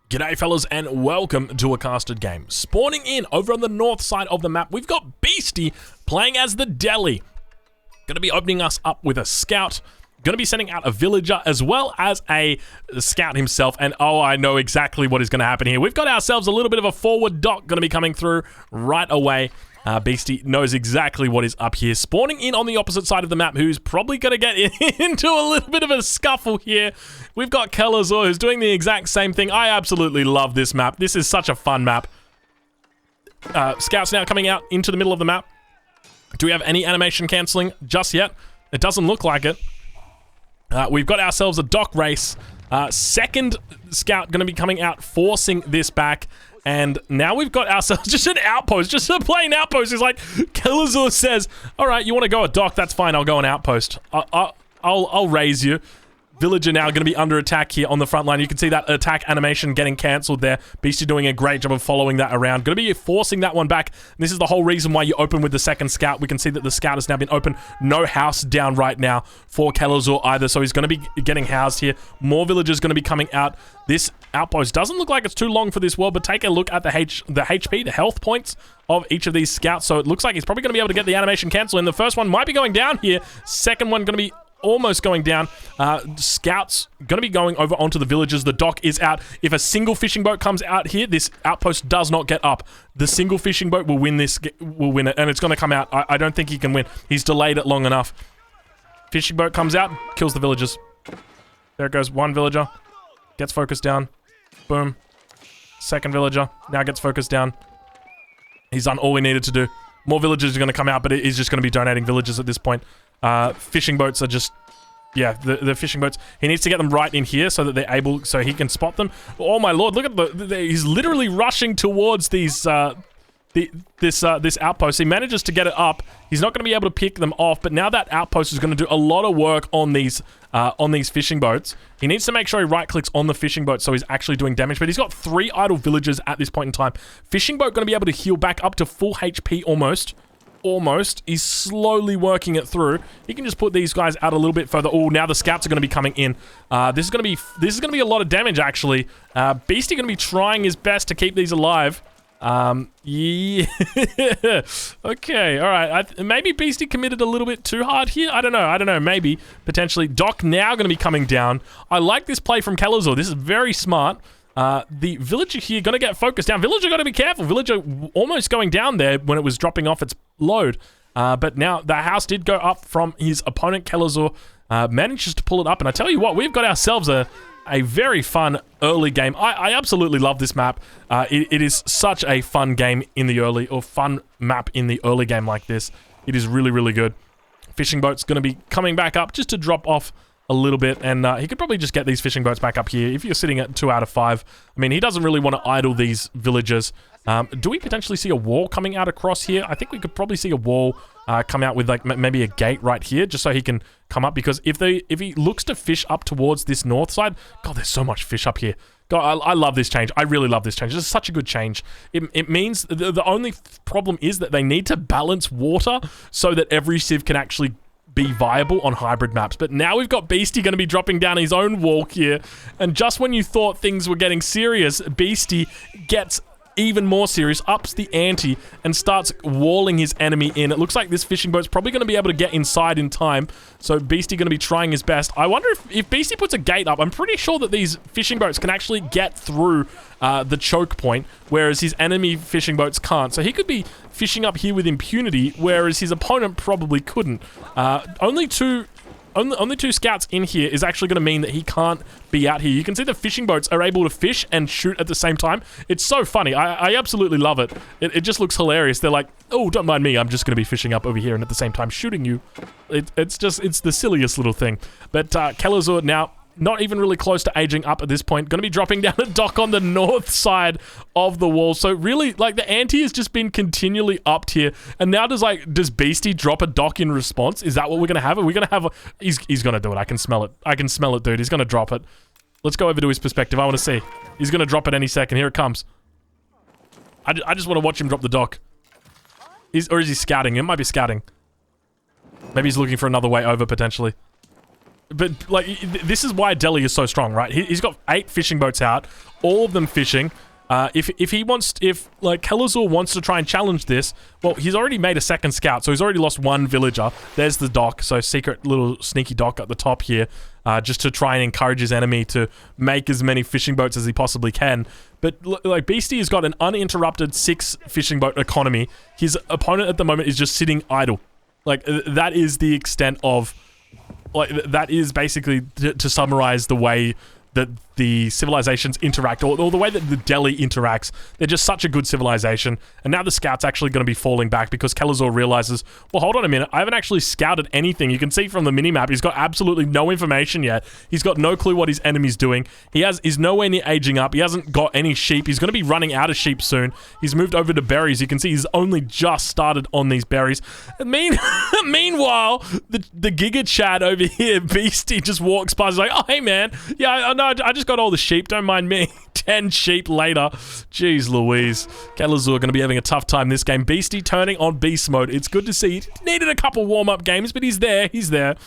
G'day fellas and welcome to a casted game. Spawning in over on the north side of the map, we've got Beastie playing as the Deli. Gonna be opening us up with a scout, gonna be sending out a villager as well as a scout himself, and oh, I know exactly what is gonna happen here. We've got ourselves a little bit of a forward dock gonna be coming through right away. Beastie knows exactly what is up here. Spawning in on the opposite side of the map, who's probably going to get into a little bit of a scuffle here. We've got Kelazor, who's doing the exact same thing. I absolutely love this map. This is such a fun map. Scouts now coming out into the middle of the map. Do we have any animation cancelling just yet? It doesn't look like it. We've got ourselves a dock race. Second scout going to be coming out, forcing this back. And now we've got ourselves just an outpost, just a plain outpost. It's like, Kelazor says, all right, you want to go a dock, that's fine, I'll go an outpost. I'll raise you. Villager now going to be under attack here on the front line. You can see that attack animation getting cancelled there. Beastie doing a great job of following that around. Going to be forcing that one back. This is the whole reason why you open with the second scout. We can see that the scout has now been open. No house down right now for Kelazor either, so he's going to be getting housed here. More villagers going to be coming out. This outpost doesn't look like it's too long for this world, but take a look at the HP, the health points of each of these scouts. So it looks like he's probably going to be able to get the animation cancel. And the first one might be going down here. Second one going to be almost going down. Scouts going to be going over onto the villages. The dock is out. If a single fishing boat comes out here, this outpost does not get up. The single fishing boat will win this, will win it, and it's going to come out. I don't think he can win. He's delayed it long enough. Fishing boat comes out, kills the villagers. There it goes. One villager gets focused down. Boom. Second villager now gets focused down. He's done all we needed to do. More villagers are going to come out, but he's just going to be donating villagers at this point. Fishing boats are just, yeah, the fishing boats. He needs to get them right in here so that they're able, so he can spot them. Oh my lord, look at he's literally rushing towards these, this outpost. He manages to get it up. He's not going to be able to pick them off, but now that outpost is going to do a lot of work on these fishing boats. He needs to make sure he right-clicks on the fishing boat so he's actually doing damage, but he's got 3 idle villagers at this point in time. Fishing boat going to be able to heal back up to full HP almost. He's slowly working it through. He can just put these guys out a little bit further. Oh, now the scouts are going to be coming in. This is going to be a lot of damage actually. Beastie going to be trying his best to keep these alive. Yeah. Okay, all right. Maybe Beastie committed a little bit too hard here. I don't know. Maybe potentially. Dock now going to be coming down. I like this play from Kelazor. This is very smart. The villager here going to get focused down. Villager got to be careful. Villager almost going down there when it was dropping off its load. But now the house did go up from his opponent. Kelazor manages to pull it up. And I tell you what, we've got ourselves a very fun early game. I absolutely love this map. It is such a fun game in the early, or fun map in the early game like this. It is really, really good. Fishing boat's going to be coming back up just to drop off a little bit, and he could probably just get these fishing boats back up here if you're sitting at 2 out of 5. I mean, he doesn't really want to idle these villagers. Do we potentially see a wall coming out across here? I think we could probably see a wall come out with like maybe a gate right here, just so he can come up, because if he looks to fish up towards this north side, God, there's so much fish up here. God, I love this change. I really love this change. This is such a good change. It means the only problem is that they need to balance water so that every civ can actually be viable on hybrid maps. But now we've got Beastie going to be dropping down his own walk here, and just when you thought things were getting serious, Beastie gets even more serious, ups the ante, and starts walling his enemy in. It looks like this fishing boat's probably going to be able to get inside in time, so Beastie going to be trying his best. I wonder if Beastie puts a gate up, I'm pretty sure that these fishing boats can actually get through the choke point, whereas his enemy fishing boats can't. So he could be fishing up here with impunity, whereas his opponent probably couldn't. Only two scouts in here is actually going to mean that he can't be out here. You can see the fishing boats are able to fish and shoot at the same time. It's so funny. I absolutely love it. It just looks hilarious. They're like, oh, don't mind me. I'm just going to be fishing up over here and at the same time shooting you. It's the silliest little thing. But Kelazor now not even really close to aging up at this point. Going to be dropping down a dock on the north side of the wall. So really, like, the ante has just been continually upped here. And now does Beastie drop a dock in response? Is that what we're going to have? Are we going to have a... He's going to do it. I can smell it. I can smell it, dude. He's going to drop it. Let's go over to his perspective. I want to see. He's going to drop it any second. Here it comes. I just want to watch him drop the dock. Or is he scouting? It might be scouting. Maybe he's looking for another way over, potentially. But, like, this is why Delhi is so strong, right? He's got 8 fishing boats out, all of them fishing. If Kelazor wants to try and challenge this, well, he's already made a second scout, so he's already lost 1 villager. There's the dock, so secret little sneaky dock at the top here, just to try and encourage his enemy to make as many fishing boats as he possibly can. But, like, Beastie has got an uninterrupted 6 fishing boat economy. His opponent at the moment is just sitting idle. Like, that is the extent of... Like, that is basically to summarize the way that the civilizations interact, or the way that the Delhi interacts. They're just such a good civilization, and now the scout's actually going to be falling back because Kelazor realizes, well, hold on a minute, I haven't actually scouted anything. You can see from the minimap, he's got absolutely no information yet. He's got no clue what his enemy's doing. He's nowhere near aging up. He hasn't got any sheep. He's going to be running out of sheep soon. He's moved over to berries. You can see he's only just started on these berries. Meanwhile, the Giga Chad over here, Beastie, just walks past. He's like, oh, hey, man. Yeah, no, I just got all the sheep. Don't mind me. 10 sheep later. Jeez Louise. Kelazor going to be having a tough time this game. Beastie turning on beast mode. It's good to see. He needed a couple warm-up games, but he's there. He's there.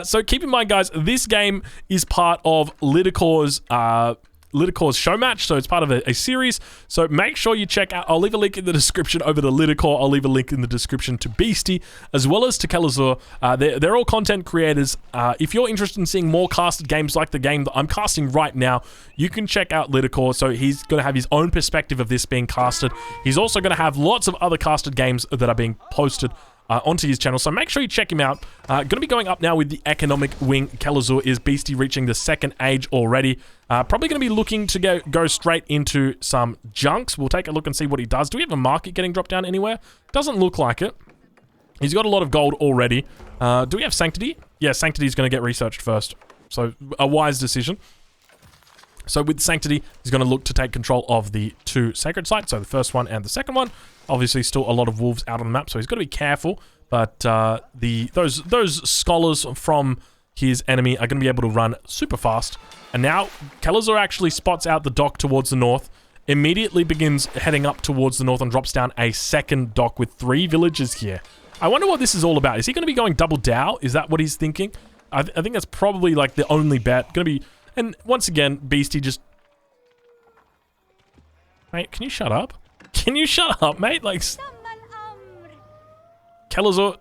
So keep in mind, guys, this game is part of Lidicor's show match, so it's part of a series, so make sure you check out. I'll leave a link in the description over to Lidicor. I'll leave a link in the description to Beastie, as well as to Kelazor. They're all content creators. If you're interested in seeing more casted games like the game that I'm casting right now, you can check out Lidicor. So he's going to have his own perspective of this being casted. He's also going to have lots of other casted games that are being posted onto his channel, so make sure you check him out. Going to be going up now with the economic wing. Kelazor is Beastie reaching the 2nd age already. Probably going to be looking to go straight into some junks. We'll take a look and see what he does. Do we have a market getting dropped down anywhere? Doesn't look like it. He's got a lot of gold already. Do we have Sanctity? Yeah, Sanctity is going to get researched first. So a wise decision. So with Sanctity, he's going to look to take control of the 2 sacred sites. So the first one and the second one. Obviously, still a lot of wolves out on the map, so he's got to be careful. But those scholars from his enemy are going to be able to run super fast. And now Kelazor actually spots out the dock towards the north, immediately begins heading up towards the north and drops down a 2nd dock with 3 villages here. I wonder what this is all about. Is he going to be going double Dow? Is that what he's thinking? I think that's probably like the only bet. Going to be... And once again, Beastie just... Mate, can you shut up? Can you shut up, mate? Like... Kelazor,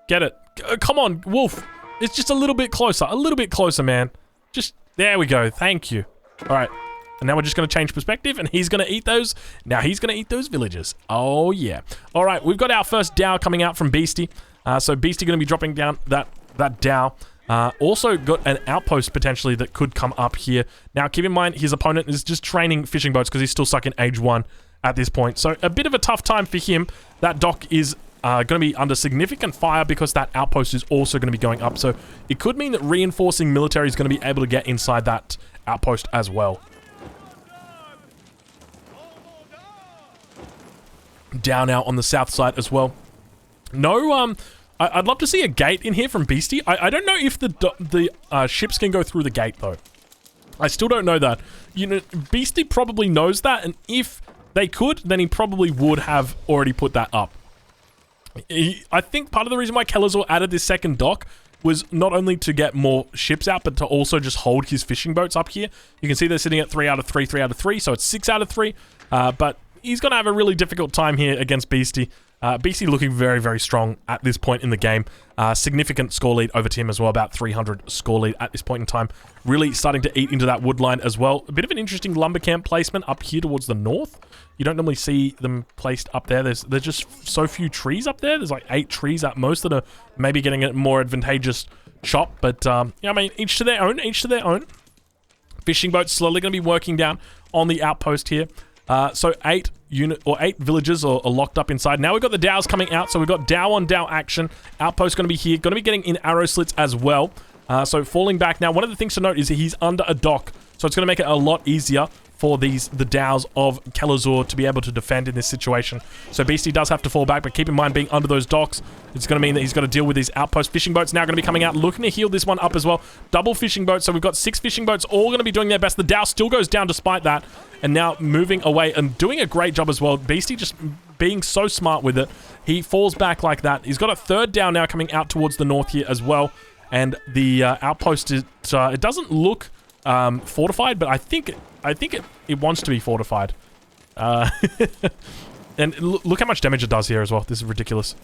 get it. Come on, Wolf. It's just a little bit closer. A little bit closer, man. Just... There we go. Thank you. All right. And now we're just going to change perspective, and he's going to eat those. Now he's going to eat those villagers. Oh, yeah. All right, we've got our first Dow coming out from Beastie. So Beastie going to be dropping down that Dow. Also got an outpost potentially that could come up here. Now, keep in mind, his opponent is just training fishing boats because he's still stuck in age 1 at this point. So a bit of a tough time for him. That dock is going to be under significant fire because that outpost is also going to be going up. So it could mean that reinforcing military is going to be able to get inside that outpost as well. Down now on the south side as well. No, I'd love to see a gate in here from Beastie. I don't know if the ships can go through the gate, though. I still don't know that. You know, Beastie probably knows that, and if they could, then he probably would have already put that up. I think part of the reason why Kelazor added this 2nd dock was not only to get more ships out, but to also just hold his fishing boats up here. You can see they're sitting at 3 out of 3, 3 out of 3, so it's 6 out of 3. But he's going to have a really difficult time here against Beastie. Beastie looking very, very strong at this point in the game. Significant score lead over Tim as well, about 300 score lead at this point in time. Really starting to eat into that wood line as well. A bit of an interesting lumber camp placement up here towards the north. You don't normally see them placed up there. There's just so few trees up there. There's like 8 trees at most that are maybe getting a more advantageous chop. But, yeah, I mean, each to their own, each to their own. Fishing boats slowly going to be working down on the outpost here. So 8 villages are locked up inside. Now we've got the Dows coming out, so we've got Dow on Dow action. Outpost going to be here, going to be getting in arrow slits as well. So falling back now. One of the things to note is that he's under a dock, so it's going to make it a lot easier for the Dows of Kelazor to be able to defend in this situation. So Beastie does have to fall back, but keep in mind being under those docks, it's going to mean that he's got to deal with these outpost. Fishing boats now going to be coming out, looking to heal this one up as well. Double fishing boats, so we've got 6 fishing boats all going to be doing their best. The Dow still goes down despite that, and now moving away and doing a great job as well. Beastie just being so smart with it. He falls back like that. He's got a 3rd Dow now coming out towards the north here as well. and the outpost, it doesn't look fortified, but I think it wants to be fortified. And look how much damage it does here as well. This is ridiculous.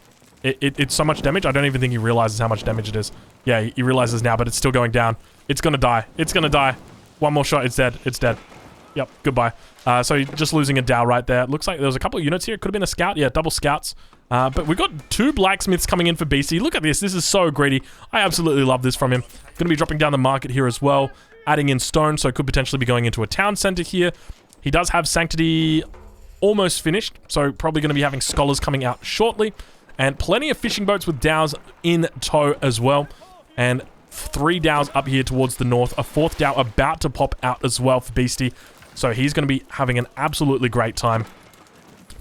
It's so much damage, I don't even think he realizes how much damage it is. Yeah, he realizes now, but it's still going down. It's gonna die. It's gonna die. One more shot, it's dead. It's dead. Yep, goodbye. So just losing a Dow right there. Looks like there was a couple of units here. It could have been a scout. Yeah, double scouts. But we've got 2 blacksmiths coming in for BC. Look at this. This is so greedy. I absolutely love this from him. Going to be dropping down the market here as well. Adding in stone, so could potentially be going into a town center here. He does have Sanctity almost finished, so probably going to be having scholars coming out shortly. And plenty of fishing boats with Dows in tow as well. And 3 Dows up here towards the north. A 4th Dow about to pop out as well for Beastie. So he's going to be having an absolutely great time.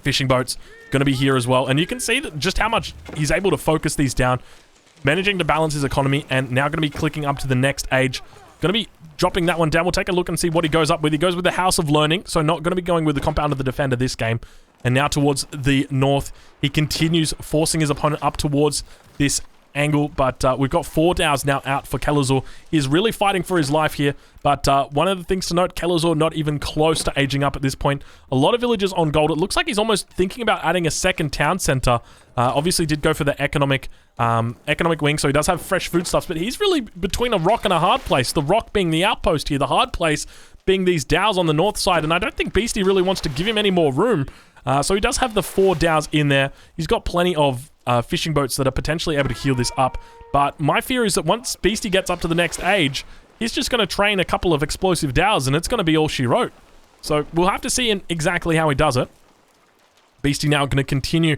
Fishing boats going to be here as well. And you can see that just how much he's able to focus these down. Managing to balance his economy, and now going to be clicking up to the next age. Going to be dropping that one down. We'll take a look and see what he goes up with. He goes with the House of Learning, so not going to be going with the Compound of the Defender this game. And now towards the north, he continues forcing his opponent up towards this angle, but we've got 4 Dows now out for Kelazor. He's really fighting for his life here, but one of the things to note, Kelazor not even close to aging up at this point. A lot of villagers on gold. It looks like he's almost thinking about adding a second town center. Obviously did go for the economic wing, so he does have fresh foodstuffs, but he's really between a rock and a hard place. The rock being the outpost here, the hard place being these Dows on the north side, and I don't think Beastie really wants to give him any more room. So he does have the 4 Dows in there. He's got plenty of fishing boats that are potentially able to heal this up. But my fear is that once Beastie gets up to the next age, he's just going to train a couple of explosive Dows, and it's going to be all she wrote. So we'll have to see exactly how he does it. Beastie now going to continue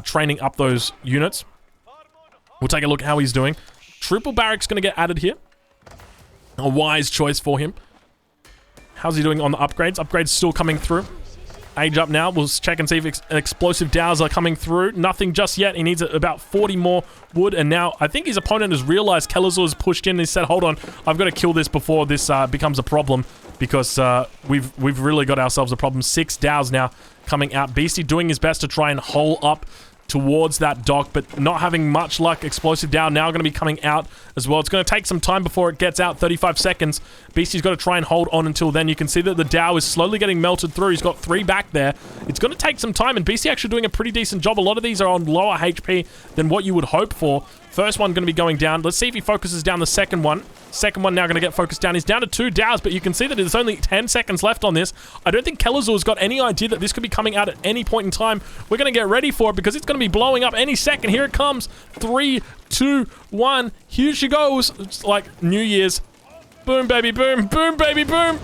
training up those units. We'll take a look at how he's doing. Triple Barracks going to get added here. A wise choice for him. How's he doing on the upgrades? Upgrades still coming through. Age up now. We'll check and see if explosive Dows are coming through. Nothing just yet. He needs about 40 more wood. And now I think his opponent has realized Kelazor has pushed in and he said, hold on, I've got to kill this before this becomes a problem, because we've really got ourselves a problem. 6 Dows now coming out. Beastie doing his best to try and hole up towards that dock, but not having much luck. Explosive Dow now going to be coming out as well. It's going to take some time before it gets out. 35 seconds. Beastie's got to try and hold on until then. You can see that the Dow is slowly getting melted through. He's got 3 back there. It's going to take some time, and Beastie actually doing a pretty decent job. A lot of these are on lower HP than what you would hope for. First one going to be going down. Let's see if he focuses down the second one. Second one now going to get focused down. He's down to 2 Dows, but you can see that there's only 10 seconds left on this. I don't think Kelazor's got any idea that this could be coming out at any point in time. We're going to get ready for it because it's going to be blowing up any second. Here it comes. 3, 2, 1. Here she goes. It's like New Year's. Boom, baby, boom. Boom, baby, boom.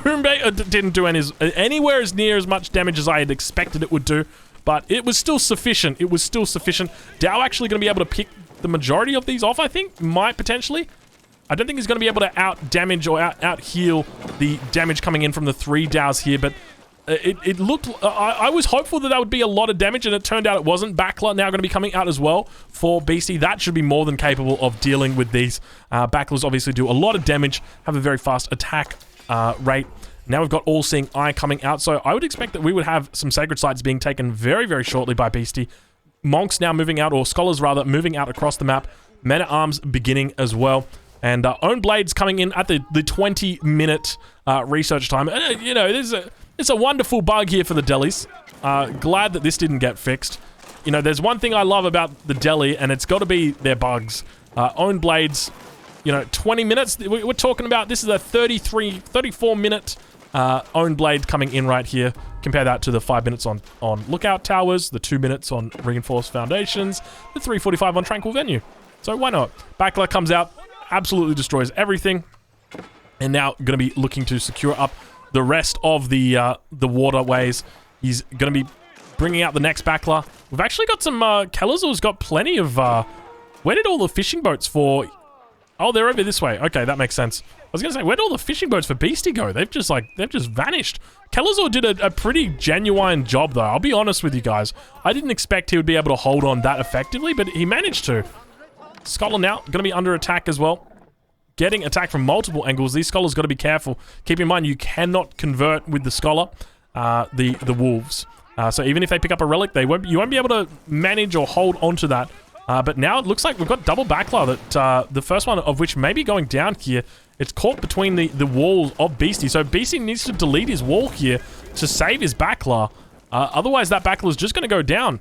Boom, baby. Didn't do anywhere as near as much damage as I had expected it would do, but it was still sufficient. It was still sufficient. Dow actually going to be able to pick the majority of these off, I think. Might potentially. I don't think he's going to be able to out-damage or out-heal the damage coming in from the 3 Dows here, but it looked... I was hopeful that would be a lot of damage, and it turned out it wasn't. Backler now going to be coming out as well for Beastie. That should be more than capable of dealing with these. Backlers obviously do a lot of damage, have a very fast attack rate. Now we've got All-Seeing Eye coming out, so I would expect that we would have some Sacred Sites being taken very, very shortly by Beastie. Monks now moving out, or Scholars rather, moving out across the map. Men-at-Arms beginning as well. And Own Blades coming in at the 20-minute research time. You know, it's a wonderful bug here for the delis. Glad that this didn't get fixed. You know, there's one thing I love about the deli, and it's got to be their bugs. Own Blades, you know, 20 minutes. We're talking about, this is a 34-minute Own Blade coming in right here. Compare that to the 5 minutes on Lookout Towers, the 2 minutes on Reinforced Foundations, the 3:45 on Tranquil Venue. So why not? Backler comes out. Absolutely destroys everything, and now going to be looking to secure up the rest of the waterways. He's going to be bringing out the next Backler. We've actually got some Kelazor's got plenty of where did all the fishing boats for... Oh, they're over this way. Okay, that makes sense. I was going to say, where did all the fishing boats for Beastie go? They've just vanished. Kelazor did a pretty genuine job, though. I'll be honest with you guys. I didn't expect he would be able to hold on that effectively, but he managed to. Scholar now, going to be under attack as well. Getting attacked from multiple angles. These Scholars got to be careful. Keep in mind, you cannot convert with the Scholar, the Wolves. So even if they pick up a relic, you won't be able to manage or hold onto that But now it looks like we've got double backlar that the first one of which may be going down here. It's caught between the walls of Beastie. So Beastie needs to delete his wall here to save his backlar. Otherwise, that backlar is just going to go down.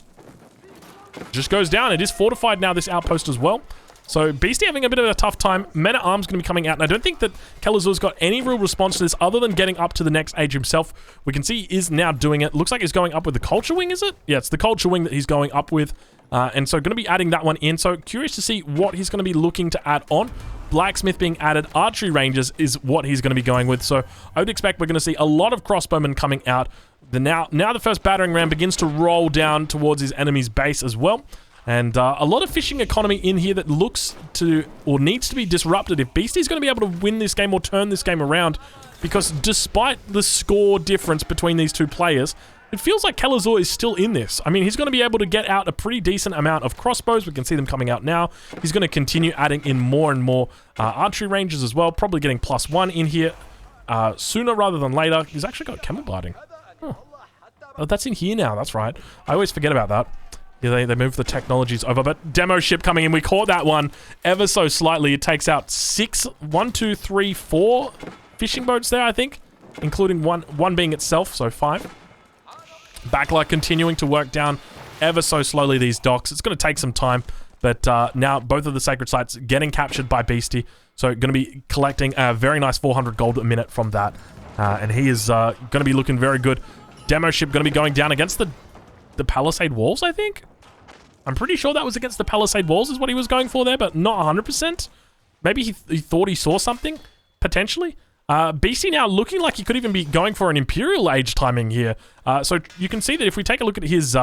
Just goes down. It is fortified now, this outpost as well. So Beastie having a bit of a tough time. Men-at-Arms going to be coming out. And I don't think that Kelazor's got any real response to this other than getting up to the next age himself. We can see he is now doing it. Looks like he's going up with the Culture Wing, is it? Yeah, it's the Culture Wing that he's going up with. And so going to be adding that one in. So curious to see what he's going to be looking to add on. Blacksmith being added. Archery ranges is what he's going to be going with. So I would expect we're going to see a lot of crossbowmen coming out. Now the first battering ram begins to roll down towards his enemy's base as well. And a lot of fishing economy in here that looks to, or needs to be disrupted if Beastie's going to be able to win this game or turn this game around. Because despite the score difference between these two players, it feels like Kelazor is still in this. I mean, he's going to be able to get out a pretty decent amount of crossbows. We can see them coming out now. He's going to continue adding in more and more archery ranges as well. Probably getting +1 in here sooner rather than later. He's actually got camel biting. Huh. Oh, that's in here now. That's right. I always forget about that. Yeah, they move the technologies over, but demo ship coming in. We caught that one ever so slightly. It takes out 4 fishing boats there, I think, including one being itself, so 5. Backlight continuing to work down ever so slowly these docks. It's going to take some time, but now both of the sacred sites getting captured by Beastie, so going to be collecting a very nice 400 gold a minute from that, and he is going to be looking very good. Demo ship going to be going down against the palisade walls, I think. I'm pretty sure that was against the palisade walls is what he was going for there, but not 100%. Maybe he thought he saw something, potentially. Beastie now looking like he could even be going for an Imperial Age timing here. So you can see that if we take a look at his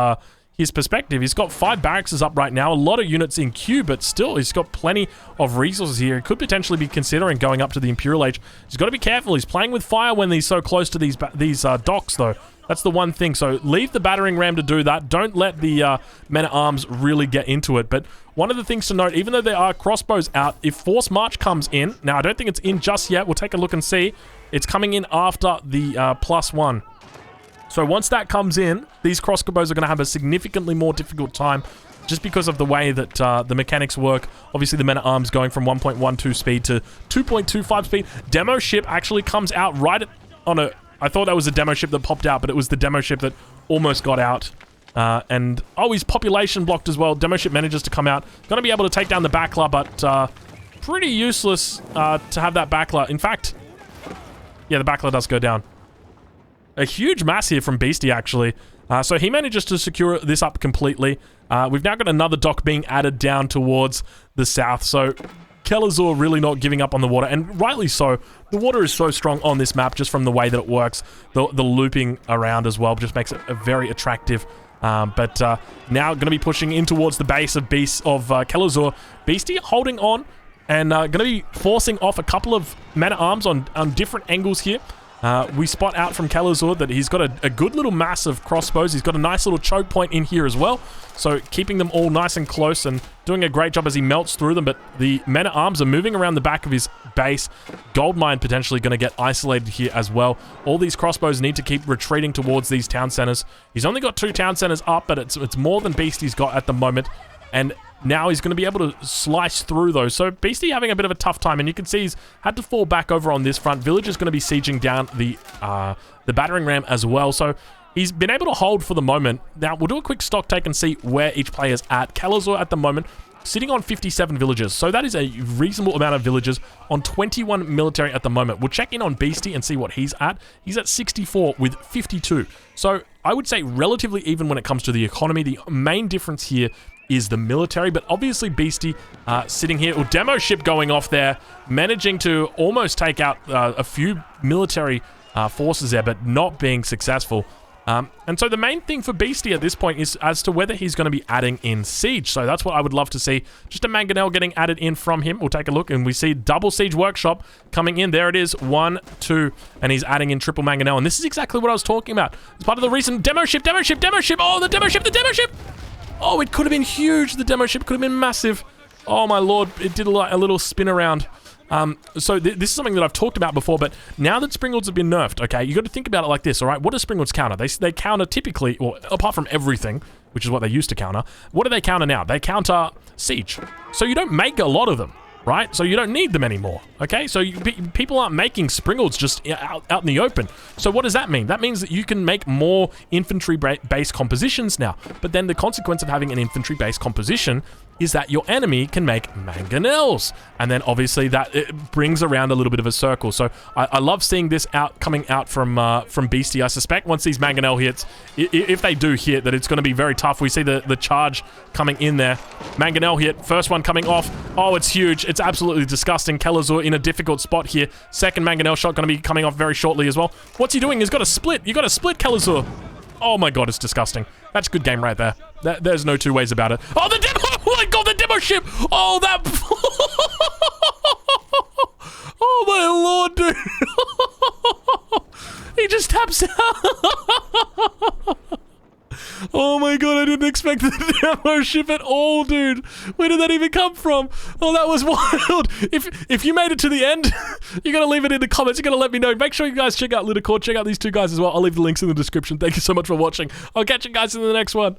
perspective, he's got 5 barracks up right now, a lot of units in queue, but still he's got plenty of resources here. He could potentially be considering going up to the Imperial Age. He's got to be careful. He's playing with fire when he's so close to these docks, though. That's the one thing. So leave the battering ram to do that. Don't let the men-at-arms really get into it. But one of the things to note, even though there are crossbows out, if Force March comes in, now I don't think it's in just yet. We'll take a look and see. It's coming in after the +1. So once that comes in, these crossbows are going to have a significantly more difficult time just because of the way that the mechanics work. Obviously, the men-at-arms going from 1.12 speed to 2.25 speed. Demo ship actually comes out right on a... I thought that was a demo ship that popped out, but it was the demo ship that almost got out. And, oh, he's population blocked as well. Demo ship manages to come out. Going to be able to take down the backlar, but pretty useless to have that backlar. In fact, yeah, the backlar does go down. A huge mass here from Beastie, actually. So he manages to secure this up completely. We've now got another dock being added down towards the south, so... Kelazor really not giving up on the water, and rightly so. The water is so strong on this map just from the way that it works. The looping around as well just makes it a very attractive. But now going to be pushing in towards the base of Kelazor. Beastie holding on and going to be forcing off a couple of men-at-arms on different angles here. We spot out from Kelazor that he's got a good little mass of crossbows. He's got a nice little choke point in here as well. So keeping them all nice and close and doing a great job as he melts through them. But the men-at-arms are moving around the back of his base. Goldmine potentially going to get isolated here as well. All these crossbows need to keep retreating towards these town centers. He's only got 2 town centers up, but it's more than Beastie's got at the moment. And now he's going to be able to slice through those. So Beastie having a bit of a tough time, and you can see he's had to fall back over on this front. Village is going to be sieging down the battering ram as well. So he's been able to hold for the moment. Now we'll do a quick stock take and see where each player's at. Kelazor at the moment sitting on 57 villages. So that is a reasonable amount of villages on 21 military at the moment. We'll check in on Beastie and see what he's at. He's at 64 with 52. So I would say relatively even when it comes to the economy. The main difference here is the military, but obviously Beastie sitting here, or demo ship going off there, managing to almost take out a few military forces there, but not being successful. And so the main thing for Beastie at this point is as to whether he's going to be adding in siege. So that's what I would love to see. Just a mangonel getting added in from him. We'll take a look, and we see double siege workshop coming in. There it is, 1, 2, and he's adding in triple mangonel. And this is exactly what I was talking about. It's part of the recent demo ship. Oh, the demo ship. Oh, it could have been huge. The demo ship could have been massive. Oh my lord, it did a little spin around. So this is something that I've talked about before, but now that Springalds have been nerfed, okay, you got to think about it like this, all right? What does Springalds counter? They counter typically, well, apart from everything, which is what they used to counter. What do they counter now? They counter siege. So you don't make a lot of them, right? So you don't need them anymore, okay? So people aren't making Springles just out in the open. So what does that mean? That means that you can make more infantry-based compositions now. But then the consequence of having an infantry-based composition is that your enemy can make mangonels. And then obviously that it brings around a little bit of a circle. So I love seeing this coming out from Beastie. I suspect once these mangonel hits, if they do hit, that it's going to be very tough. We see the charge coming in there. Mangonel hit, first one coming off. Oh, it's huge. It's absolutely disgusting. Kelazur in a difficult spot here. Second mangonel shot going to be coming off very shortly as well. What's he doing? He's got a split. You got to split Kelazur. Oh my god, it's disgusting. That's a good game right there. There's no two ways about it. Oh, the demo! Oh my god, the demo ship! Oh, that... Oh my lord, dude! He just taps out! Oh my god, I didn't expect the demo ship at all, dude. Where did that even come from? Oh, that was wild. If you made it to the end, you gotta leave it in the comments. You gotta let me know. Make sure you guys check out Ludicorn. Check out these two guys as well. I'll leave the links in the description. Thank you so much for watching. I'll catch you guys in the next one.